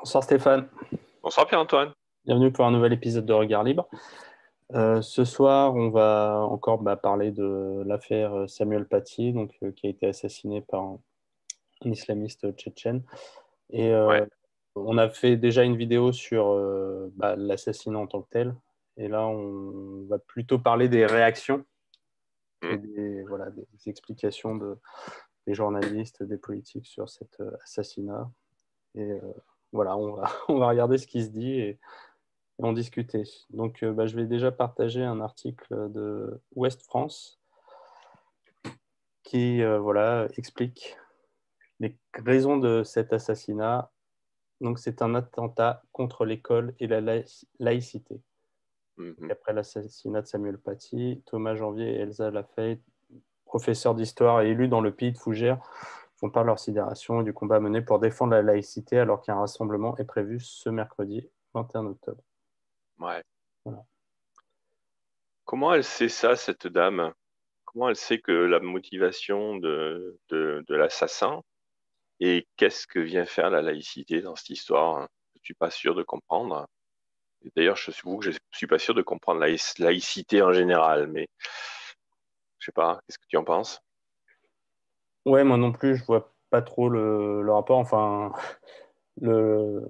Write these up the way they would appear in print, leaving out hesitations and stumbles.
Bonsoir Stéphane, Bonsoir Pierre-Antoine. bienvenue pour un nouvel épisode de Regard Libre. Ce soir, on va encore parler de l'affaire Samuel Paty, qui a été assassiné par un islamiste tchétchène. Et Ouais. on a fait déjà une vidéo sur l'assassinat en tant que tel. Et là, on va plutôt parler des réactions et Mm. des explications des journalistes, des politiques sur cet assassinat. Et voilà, on va regarder ce qui se dit et en discuter. Je vais déjà partager un article de Ouest France qui explique les raisons de cet assassinat. Donc, c'est un attentat contre l'école et la laïcité. Mhm. Après l'assassinat de Samuel Paty, Thomas Janvier et Elsa Lafay, professeurs d'histoire et élus dans le pays de Fougères, font part de leur sidération et du combat mené pour défendre la laïcité alors qu'un rassemblement est prévu ce mercredi 21 octobre. Ouais. Voilà. Comment elle sait ça, cette dame? Comment elle sait que la motivation de l'assassin et qu'est-ce que vient faire la laïcité dans cette histoire? Je suis pas sûr de comprendre. Et d'ailleurs, je suis que je suis pas sûr de comprendre la laïcité en général, mais je sais pas. Qu'est-ce que tu en penses? Ouais, moi non plus, je vois pas trop le rapport. Enfin, le,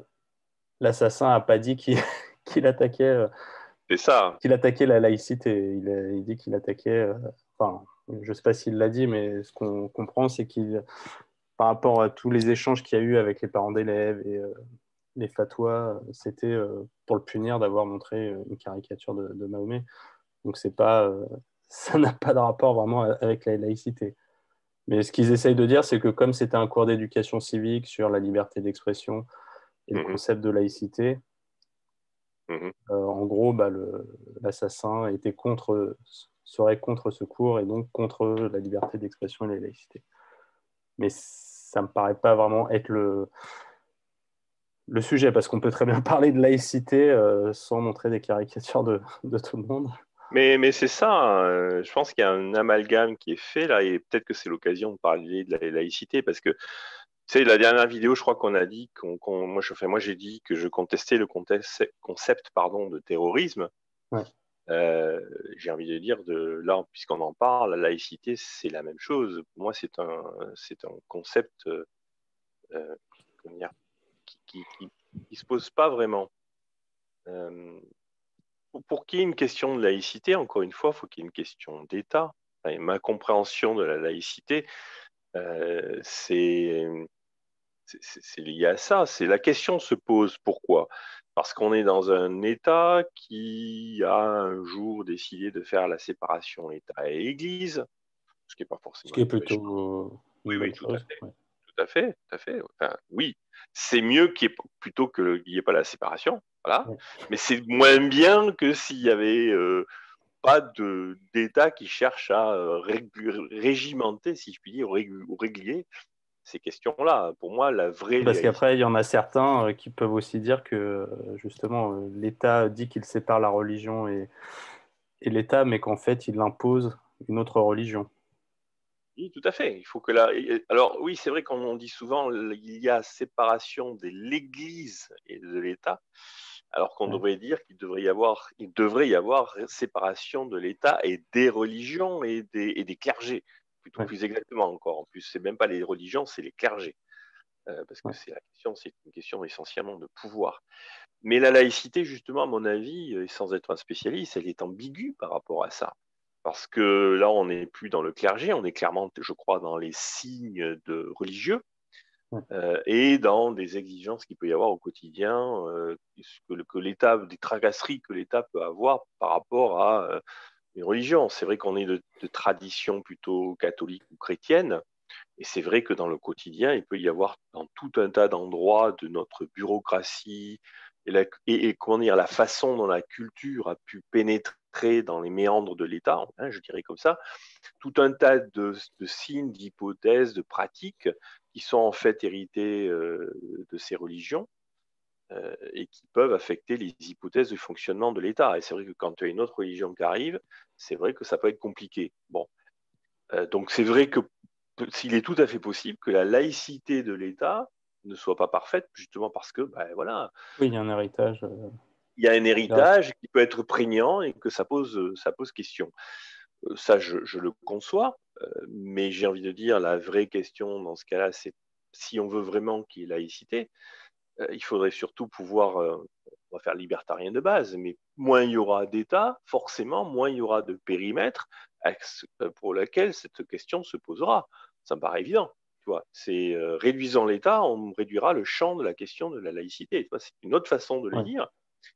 l'assassin a pas dit qu'il qu'il attaquait, C'est ça. qu'il attaquait la laïcité. Il dit qu'il attaquait. Enfin, je sais pas s'il l'a dit, mais ce qu'on comprend, c'est qu'il, par rapport à tous les échanges qu'il y a eu avec les parents d'élèves et les fatwas, c'était pour le punir d'avoir montré une caricature de Mahomet. Donc c'est pas, ça n'a pas de rapport vraiment avec la laïcité. Mais ce qu'ils essayent de dire, c'est que comme c'était un cours d'éducation civique sur la liberté d'expression et le Mhm. concept de laïcité, Mhm. en gros, l'assassin serait contre ce cours et donc contre la liberté d'expression et la laïcité. Mais ça me paraît pas vraiment être le sujet, parce qu'on peut très bien parler de laïcité sans montrer des caricatures de tout le monde. Mais c'est ça, hein, je pense qu'il y a un amalgame qui est fait là, et peut-être que c'est l'occasion de parler de la laïcité, parce que tu sais, la dernière vidéo, je crois qu'on a dit moi j'ai dit que je contestais le concept, pardon, de terrorisme. Ouais. Euh, j'ai envie de dire là, puisqu'on en parle, la laïcité, c'est la même chose. Pour moi, c'est un concept, euh, comment dire, qui se pose pas vraiment. Euh, pour qu'il y ait une question de laïcité, encore une fois, il faut qu'il y ait une question d'État. Et ma compréhension de la laïcité, euh, c'est c'est lié à ça. C'est la question se pose pourquoi? Parce qu'on est dans un État qui a un jour décidé de faire la séparation État et Église, ce qui n'est pas Ce forcément qui est une mauvaise chose. plutôt Oui, une oui, bonne tout à chose. fait, Ouais. tout à fait, tout à fait. Enfin, oui, c'est mieux plutôt qu'il n'y ait pas la séparation, voilà. Ouais. Mais c'est moins bien que s'il y avait pas d'État qui cherche à régimenter, si je puis dire, ou réguler ces questions-là. Pour moi, la vraie Parce qu'après, laïcité. il y en a certains qui peuvent aussi dire que justement, l'État dit qu'il sépare la religion et l'État, mais qu'en fait, il impose une autre religion. Oui, tout à fait. Il faut que la. Alors oui, c'est vrai qu'on dit souvent il y a séparation de l'Église et de l'État, alors qu'on Ouais. devrait dire il devrait y avoir séparation de l'État et des religions et des clergés, plutôt Ouais. plus exactement encore. En plus, c'est même pas les religions, c'est les clergés, parce que Ouais. c'est une question essentiellement de pouvoir. Mais la laïcité, justement, à mon avis, et sans être un spécialiste, elle est ambiguë par rapport à ça. Parce que là, on n'est plus dans le clergé, on est clairement, je crois, dans les signes religieux Ouais. et dans des exigences qu'il peut y avoir au quotidien, que l'État, des tracasseries que l'État peut avoir par rapport à une religion. C'est vrai qu'on est de tradition plutôt catholique ou chrétienne, et c'est vrai que dans le quotidien, il peut y avoir dans tout un tas d'endroits de notre bureaucratie et comment dire, la façon dont la culture a pu pénétrer dans les méandres de l'État, hein, je dirais comme ça, tout un tas de signes, d'hypothèses, de pratiques qui sont en fait héritées de ces religions et qui peuvent affecter les hypothèses de fonctionnement de l'État. Et c'est vrai que quand tu as une autre religion qui arrive, c'est vrai que ça peut être compliqué. Bon, donc c'est vrai que s'il est tout à fait possible que la laïcité de l'État ne soit pas parfaite, justement parce que, ben, voilà, Oui, il y a un héritage. il y a un Là, héritage qui peut être prégnant et que ça pose question. Ça, je le conçois, mais j'ai envie de dire, la vraie question dans ce cas-là, c'est si on veut vraiment qu'il y ait laïcité, il faudrait surtout pouvoir, on va faire libertarien de base, mais moins il y aura d'État, forcément, moins il y aura de périmètre pour lequel cette question se posera. Ça me paraît évident. Tu vois, c'est réduisant l'État, on réduira le champ de la question de la laïcité. Tu vois, c'est une autre façon de le ouais. dire.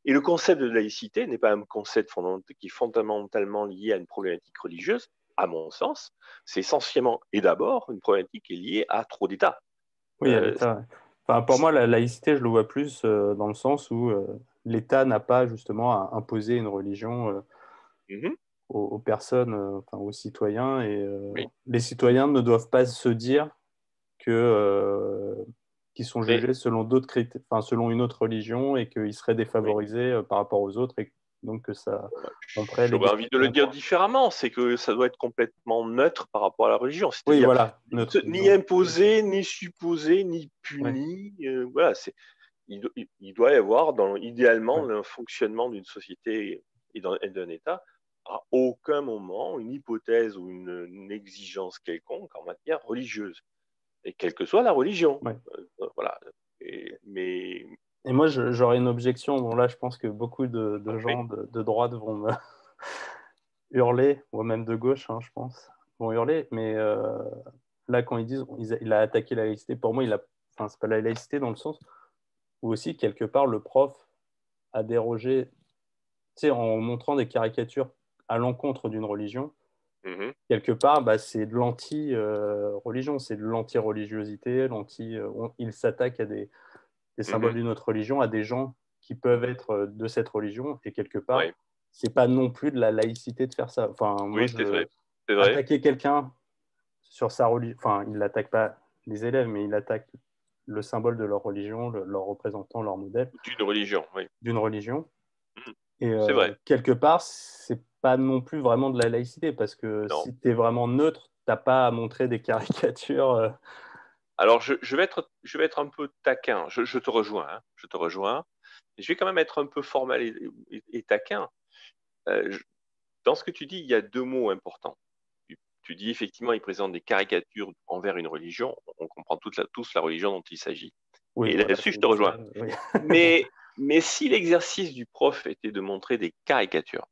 Et le concept de laïcité n'est pas un concept qui est fondamentalement lié à une problématique religieuse, à mon sens. C'est essentiellement et d'abord une problématique qui est liée à trop d'État. Oui, à Euh, l'État. Ouais. Enfin, pour moi, la laïcité, je le vois plus dans le sens où l'État n'a pas justement à imposer une religion mhm, aux personnes, enfin, aux citoyens, et oui. les citoyens ne doivent pas se dire que qu'ils sont Mais jugés selon d'autres critères, enfin, selon une autre religion, et qu'ils seraient oui. défavorisés par rapport aux autres, et donc que ça Bon, bah, montrait j'aurais envie de le l'égalisation, dire quoi. différemment, c'est que ça doit être complètement neutre par rapport à la religion, Oui, c'est-à-dire voilà, neutre, ni disons. imposé, ni supposé, ni Ouais, puni. Voilà, il doit y avoir, idéalement, ouais. le fonctionnement d'une société et d'un État, à aucun moment une hypothèse ou une exigence quelconque en matière religieuse, et quelle que soit la religion. Ouais. Voilà. Mais, Et moi, j'aurais une objection. Bon, là, je pense que beaucoup de oui. gens de droite vont me hurler, ou même de gauche, hein, je pense, vont hurler. Mais là, quand ils disent il a attaqué la laïcité, pour moi, enfin, c'est pas la laïcité dans le sens où aussi, quelque part, le prof a dérogé, tu sais, en montrant des caricatures à l'encontre d'une religion. Mhm, Quelque part, bah, c'est de l'anti-religion, c'est de l'anti-religiosité, il s'attaque à des symboles mhm, d'une autre religion, à des gens qui peuvent être de cette religion, et quelque part, ouais. c'est pas non plus de la laïcité de faire ça. Enfin, moi, Oui, c'est vrai. C'est vrai. attaquer quelqu'un sur sa religion, enfin, il n'attaque pas les élèves, mais il attaque le symbole de leur religion, leur représentant, leur modèle D'une religion, oui. d'une religion. Mhm. Et C'est vrai. quelque part, c'est pas non plus vraiment de la laïcité, parce que Non. si tu es vraiment neutre, t'as pas à montrer des caricatures. Alors, je vais être un peu taquin. Je te rejoins, hein, je te rejoins. Je vais quand même être un peu formel et taquin. Euh, je- Dans ce que tu dis, il y a deux mots importants. Tu dis effectivement, il présente des caricatures envers une religion. On comprend tous la religion dont il s'agit. Oui, Et voilà, là-dessus, je c'est te rejoins. l'islam. Oui. Mais si l'exercice du prof était de montrer des caricatures,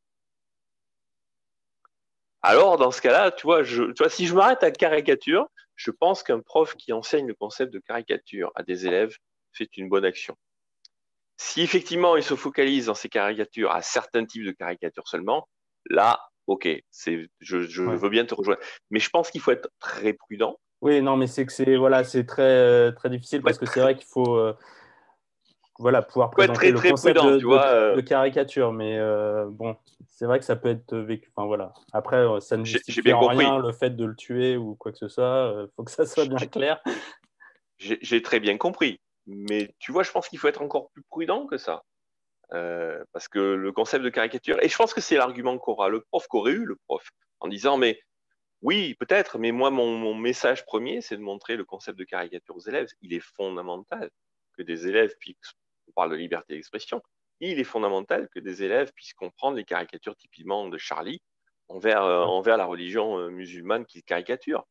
alors dans ce cas-là, tu vois, si je m'arrête à caricature, je pense qu'un prof qui enseigne le concept de caricature à des élèves fait une bonne action. Si effectivement il se focalise dans ces caricatures à certains types de caricatures seulement, là, ok, je Ouais. veux bien te rejoindre. Mais je pense qu'il faut être très prudent. Oui, non, mais c'est que c'est voilà, c'est très très difficile, Il faut parce être que c'est vrai qu'il faut voilà, pouvoir présenter très le très concept prudent, tu vois. de caricature, mais bon, c'est vrai que ça peut être vécu. Enfin voilà. Après, ça ne J'ai justifie bien en compris. rien le fait de le tuer ou quoi que ce soit. Il faut que ça soit bien J'ai clair. j'ai très bien compris. Mais tu vois, je pense qu'il faut être encore plus prudent que ça. Parce que le concept de caricature, et je pense que c'est l'argument qu'aurait eu le prof, en disant, mais oui, peut-être, mais moi, mon message premier, c'est de montrer le concept de caricature aux élèves. Il est fondamental que des élèves puissent, on parle de liberté d'expression, il est fondamental que des élèves puissent comprendre les caricatures typiquement de Charlie Ouais, envers la religion musulmane qu'il caricature.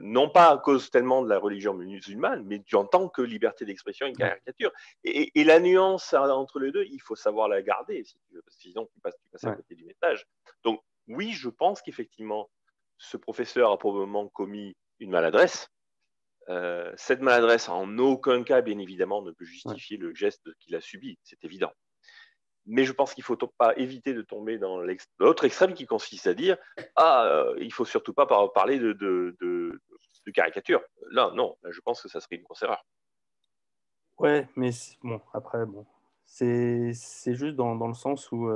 Non pas à cause tellement de la religion musulmane, mais en tant que liberté d'expression et ouais, caricature. Et la nuance entre les deux, il faut savoir la garder, si tu veux, parce que sinon tu passes à ouais. côté du message. Donc oui, je pense qu'effectivement, ce professeur a probablement commis une maladresse. Cette maladresse, en aucun cas, bien évidemment, ne peut Ouais. justifier le geste qu'il a subi, c'est évident. Mais je pense qu'il ne faut pas éviter de tomber dans l'autre extrême qui consiste à dire il faut surtout pas parler de caricature. Là, non, là, je pense que ça serait une grosse erreur. Ouais, mais bon, après, bon, c'est juste dans le sens où,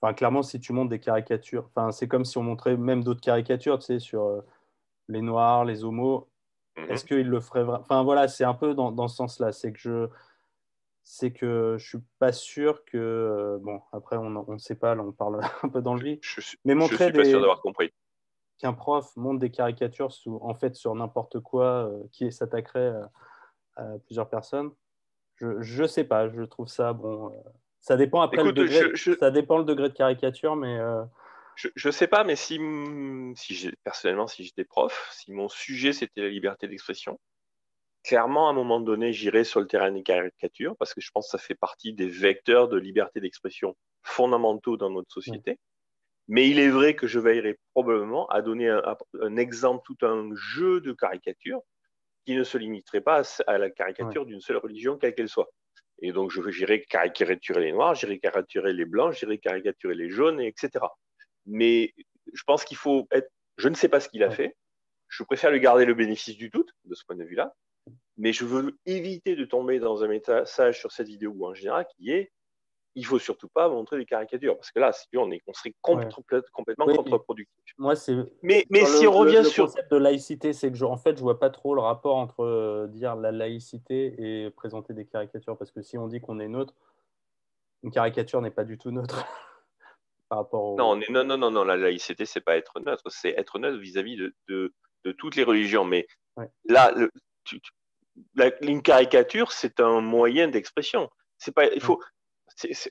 enfin, clairement, si tu montres des caricatures, enfin, c'est comme si on montrait même d'autres caricatures, tu sais, sur les noirs, les homos. Est-ce Mhm. qu'il le ferait vraiment? Enfin, voilà, c'est un peu dans ce sens-là. C'est que je suis pas sûr que bon, après on ne sait pas, là on parle un peu dans le vide, mais Je montrer suis pas sûr des d'avoir compris. qu'un prof monte des caricatures en fait, sur n'importe quoi qui s'attaquerait à plusieurs personnes, je sais pas, je trouve ça bon. Ça dépend après le Écoute, degré, ça dépend le degré de caricature, mais je sais pas, mais personnellement, si j'étais prof, si mon sujet c'était la liberté d'expression, clairement, à un moment donné, j'irai sur le terrain des caricatures parce que je pense que ça fait partie des vecteurs de liberté d'expression fondamentaux dans notre ouais, société. Mais il est vrai que je veillerai probablement à donner un exemple, tout un jeu de caricatures qui ne se limiterait pas à la ouais, caricature d'une seule religion, quelle qu'elle soit. Et donc, j'irai caricaturer les noirs, j'irai caricaturer les blancs, j'irai caricaturer les jaunes, etc. Mais je pense qu'il faut être. Je ne sais pas ce qu'il a ouais. fait. Je préfère lui garder le bénéfice du doute de ce point de vue-là. Mais je veux éviter de tomber dans un message sur cette vidéo ou en général qui est il faut surtout pas montrer des caricatures. Parce que là, si on serait Ouais. complètement Oui, contre-productif. moi, c'est Mais sur si on revient le sur. concept de laïcité, c'est que en fait, je vois pas trop le rapport entre dire la laïcité et présenter des caricatures. Parce que si on dit qu'on est neutre, une caricature n'est pas du tout neutre par rapport Non, au. non, non, non, non, la laïcité, c'est pas être neutre, c'est être neutre vis-à-vis de toutes les religions. Mais Ouais, là, une caricature, c'est un moyen d'expression. C'est pas, il ouais, faut,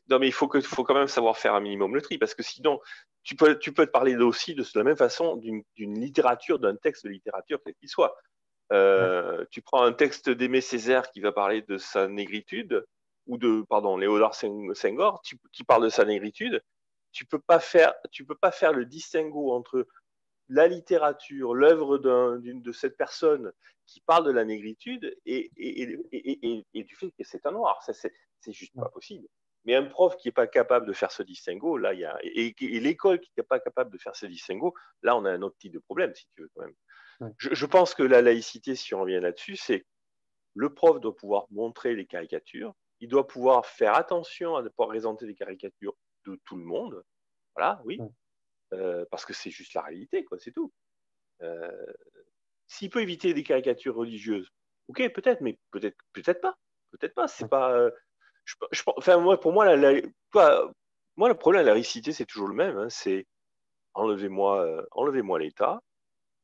non, mais faut quand même savoir faire un minimum le tri, parce que sinon, tu peux te parler aussi de la même façon d'une littérature, d'un texte de littérature, quel qu'il soit. ouais, Tu prends un texte d'Aimé Césaire qui va parler de sa négritude, ou pardon, Léonard Senghor, qui parle de sa négritude. Tu peux pas faire le distinguo entre la littérature, l'œuvre de cette personne qui parle de la négritude et du fait que c'est un noir. Ça, c'est juste ouais, pas possible. Mais un prof qui n'est pas capable de faire ce distinguo, là, et l'école qui n'est pas capable de faire ce distinguo, là, on a un autre type de problème, si tu veux, quand même. ouais, Je pense que la laïcité, si on revient là-dessus, c'est le prof doit pouvoir montrer les caricatures, il doit pouvoir faire attention à ne pas présenter des caricatures de tout le monde. Voilà, oui, ouais, parce que c'est juste la réalité, quoi, c'est tout. Euh, S'il peut éviter des caricatures religieuses, ok, peut-être, mais peut-être pas. Peut-être pas. C'est ouais. pas. Enfin, pour moi, moi, le problème de la laïcité, c'est toujours le même. Hein, c'est enlevez-moi l'État.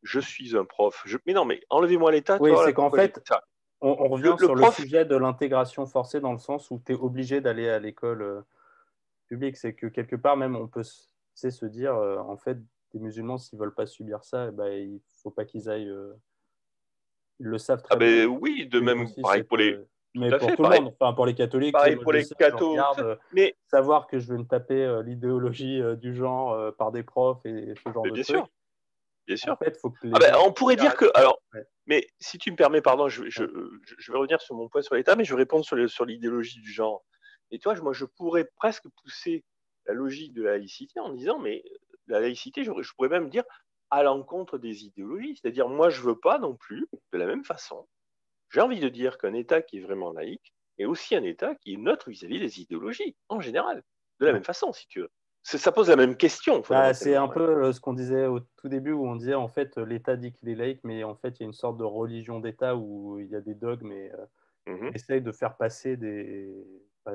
Je suis un prof. Mais non, mais enlevez-moi l'État. Tu Oui, vois, c'est là, qu'en pourquoi j'ai dit fait, ça? on revient Le sur le prof. sujet de l'intégration forcée dans le sens où tu es obligé d'aller à l'école publique. C'est que quelque part, même, on peut se dire, en fait, des musulmans, s'ils veulent pas subir ça, eh ben, il faut pas qu'ils aillent. Ils le savent Ah très bien. ben oui, de Il y a même, aussi pareil pour les. Tout mais à pour fait, tout le monde, enfin pour les catholiques, tu sais, pareil moi pour je les sais, je cathos. regarde, Mais, savoir que je vais me taper l'idéologie du genre par des profs et ce genre mais de bien sûr, trucs. bien En sûr. fait, il faut que Ah les ben, gens on pourrait dire que. arrêtent. Alors, Ouais, mais si tu me permets, pardon, ouais, je vais revenir sur mon point sur l'État, mais je vais répondre sur l'idéologie du genre. Et toi, moi, je pourrais presque pousser la logique de la laïcité en disant, mais la laïcité, je pourrais même dire à l'encontre des idéologies. C'est-à-dire, moi, je veux pas non plus, de la même façon, j'ai envie de dire qu'un État qui est vraiment laïque est aussi un État qui est neutre vis-à-vis des idéologies, en général. De la ouais. même façon, si tu veux. Ça pose la même question, Bah, c'est un fondamentalement. Hein. peu ce qu'on disait au tout début où on disait en fait l'État dit qu'il est laïque, mais en fait il y a une sorte de religion d'État où il y a des dogmes et Mhm. on essaye de faire passer bah,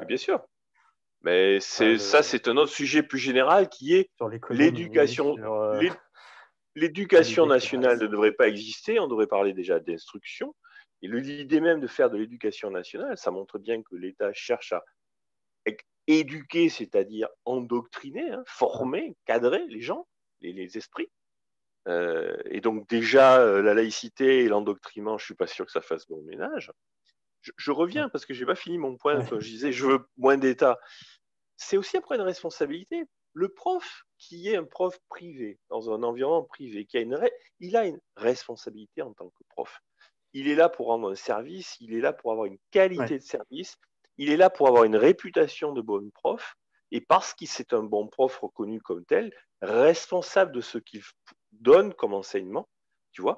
Bien sûr. Mais ça, le- c'est un autre sujet plus général qui est sur l'économie, l'éducation. sur L'éducation l'idée qu'il nationale ne reste. devrait pas exister. On devrait parler déjà d'instruction. Et l'idée même de faire de l'éducation nationale, ça montre bien que l'État cherche à éduquer, c'est-à-dire endoctriner, hein, Ouais, former, cadrer les gens, les esprits. Et donc déjà, la laïcité et l'endoctrinement, je suis pas sûr que ça fasse bon ménage. Je ouais, reviens parce que j'ai pas fini mon point ouais, quand je disais je veux moins d'État. C'est aussi après une responsabilité. Le prof qui est un prof privé, dans un environnement privé, il a une responsabilité en tant que prof. Il est là pour rendre un service, il est là pour avoir une ouais, qualité de service, il est là pour avoir une réputation de bon prof, et parce qu'il c'est un bon prof reconnu comme tel, responsable de ce qu'il donne comme enseignement, tu vois,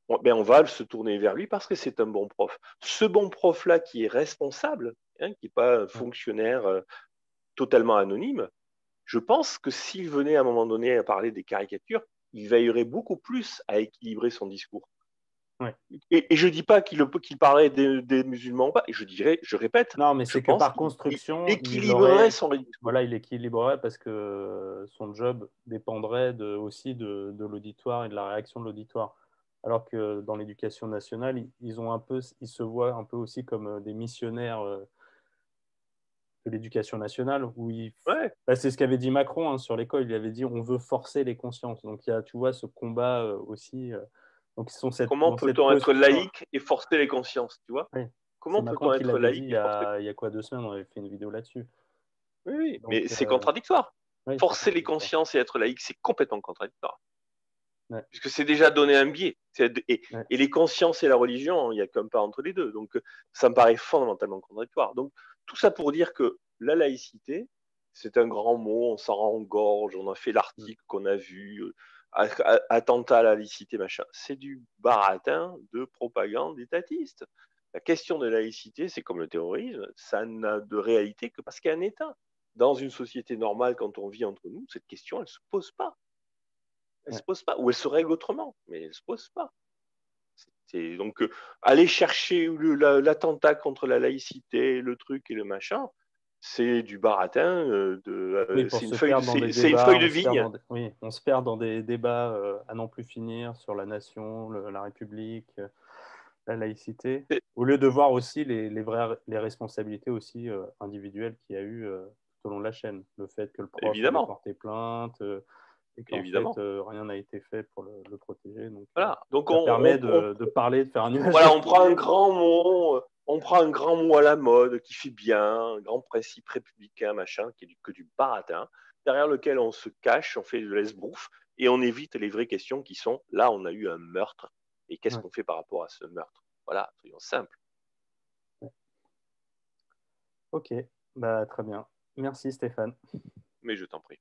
ouais, on va se tourner vers lui parce que c'est un bon prof. Ce bon prof-là qui est responsable, hein, qui n'est pas un ouais. fonctionnaire totalement anonyme, je pense que s'il venait à un moment donné à parler des caricatures, il veillerait beaucoup plus à équilibrer son discours. Ouais. Et je ne dis pas qu'il parlait des musulmans ou pas, et je répète, Non, mais je c'est que pense par qu'il construction, il équilibrerait aurait, son discours. voilà, il équilibrerait parce que son job dépendrait aussi de l'auditoire et de la réaction de l'auditoire. Alors que dans l'éducation nationale, ils ont un peu, ils se voient un peu aussi comme des missionnaires de l'éducation nationale, Ouais. bah, c'est ce qu'avait dit Macron hein, sur l'école. Il avait dit on veut forcer les consciences. Donc il y a, tu vois, ce combat aussi. Donc ils sont Comment dans cette peut-on être posture. laïque et forcer les consciences, tu vois? Oui. C'est Comment Macron peut-on qui être l'avait dit laïque et forcer? il y a quoi 2 semaines, on avait fait une vidéo là-dessus. Oui, oui, Donc, mais c'est contradictoire. oui, c'est Forcer les contradictoire. consciences et être laïque, c'est complètement contradictoire. Ouais, Puisque c'est déjà donné un biais. ouais, Et les consciences et la religion, il n'y a qu'un pas entre les deux. Donc, ça me paraît fondamentalement contradictoire. Donc, tout ça pour dire que la laïcité, c'est un grand mot, on s'en engorge, on a fait l'article qu'on a vu, attentat à la laïcité, machin. C'est du baratin de propagande étatiste. La question de laïcité, c'est comme le terrorisme, ça n'a de réalité que parce qu'il y a un État. Dans une société normale, quand on vit entre nous, cette question, elle ne se pose pas. Elle ouais. se pose pas, ou elle se règle autrement, mais elle se pose pas. Donc aller chercher l'attentat contre la laïcité, le truc et le machin, c'est du baratin, Oui, pour c'est se perdre dans des c'est une débats, feuille de vigne. oui, on se perd dans des débats à n'en plus finir sur la nation, la République, la laïcité, au lieu de voir aussi les responsabilités aussi individuelles qu'il y a eu tout au long de la chaîne. Le fait que le prof avait Évidemment, porté plainte et qu'en fait, évidemment. rien n'a été fait pour le protéger. Donc, Voilà. Donc ça permet de parler, de faire un nuage de voilà, on prend un folie. grand mot, on prend un grand mot à la mode qui fait bien, un grand principe républicain, machin, qui est que du baratin, derrière lequel on se cache, on fait de l'esbrouffe et on évite les vraies questions qui sont là, on a eu un meurtre et qu'est-ce Ouais, qu'on fait par rapport à ce meurtre? Voilà, soyons simples. ouais. Ok, bah, très bien. Merci Stéphane. Mais je t'en prie.